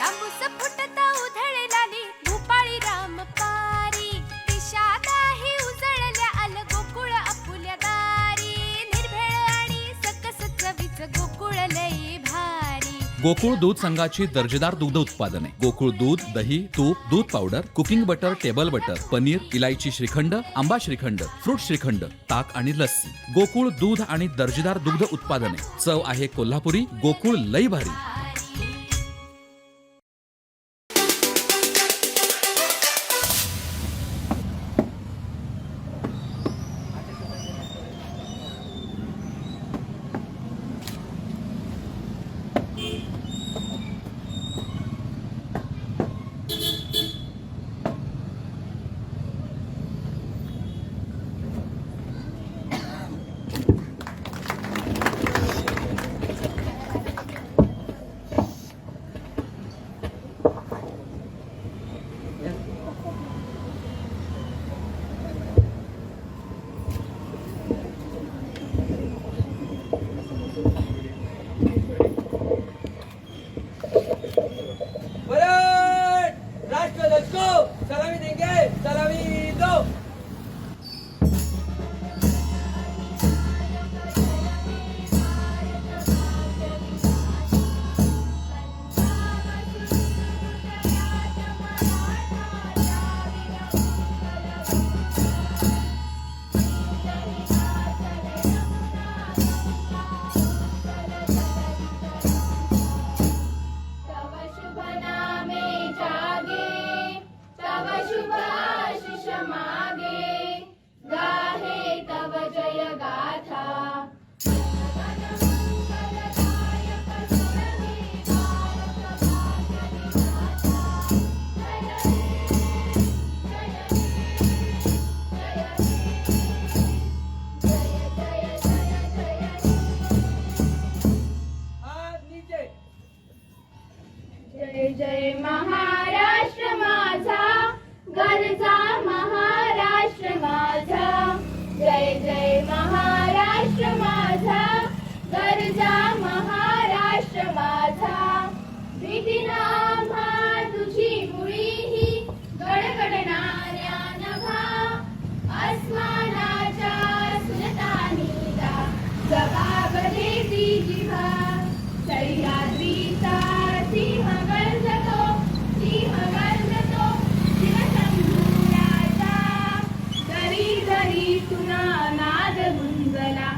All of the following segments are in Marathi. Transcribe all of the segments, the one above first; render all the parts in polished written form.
तांबूस फुटता उधळलाली भूपाळी रामपारी दिशादाही उजळल्या आल गोकुळ आपुल्या दारी निर्भेळ आणि सकस चवीच गोकुळ लई भारी. गोकुळ दूध संघाची दर्जेदार दुग्ध उत्पादने गोकुळ दूध, दही, तूप, दूध powder, cooking butter, table butter, paneer, इलायची श्रीखंड, आंबा श्रीखंड, फ्रूट श्रीखंड, ताक आणि लस्सी. गोकुळ दूध आणि दर्जेदार दुग्ध उत्पादने. चव आहे कोल्हापुरी. गोकुळ लई भारी. सलामी देंगे, सलामी दो. जय जय महाराष्ट्र माझा, गरजा महाराष्ट्र माझा. जय जय महाराष्ट्र माझा, गरजा महाराष्ट्र माझा. भीतीनं आम्हा तुझी मुळी ही गडगडणाऱ्या नभा. अस्मानाच्या सुलतानीला जबाब देती जिव्हा. सह्याद्रीचा सिंह गर्जतो, सिंह गर्जतो शिवशंभूराजा. दरी दरी तुना नाद गुंजला,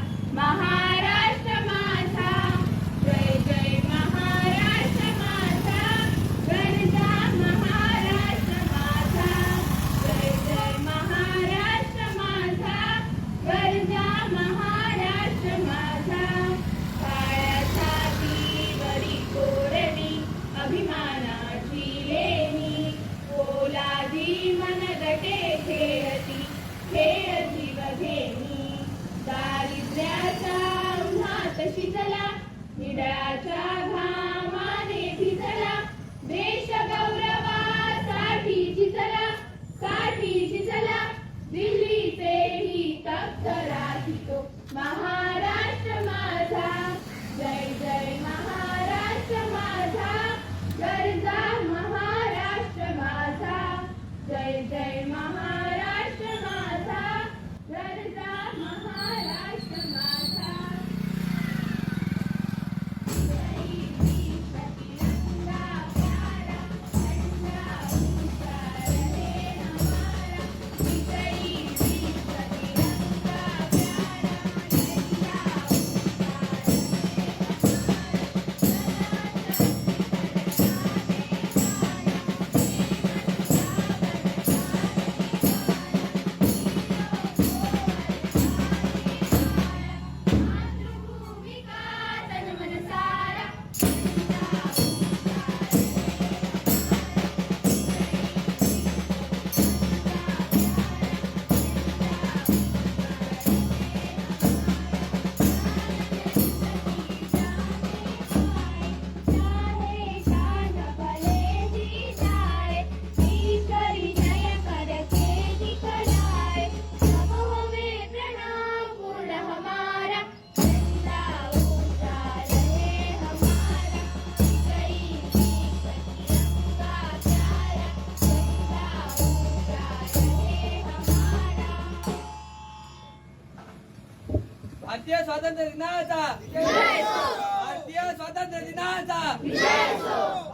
भारतीय स्वातंत्र्य दिनाचा भारतीय स्वातंत्र्य दिनाचा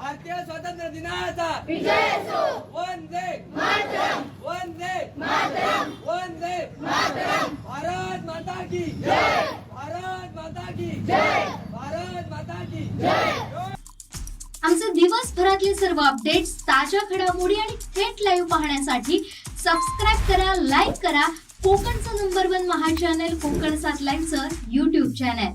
भारतीय स्वातंत्र्य दिनाचा वंदे वंदे वंदे भारत माता की भारत माता की भारत माता की आमचे दिवसभरातले सर्व अपडेट्स, ताज्या घडामोडी आणि थेट लाईव्ह पाहण्यासाठी सबस्क्राईब करा, लाईक करा कोकणचं नंबर 1 महा चॅनल कोकण 7 लाईव्हचं YouTube चॅनल.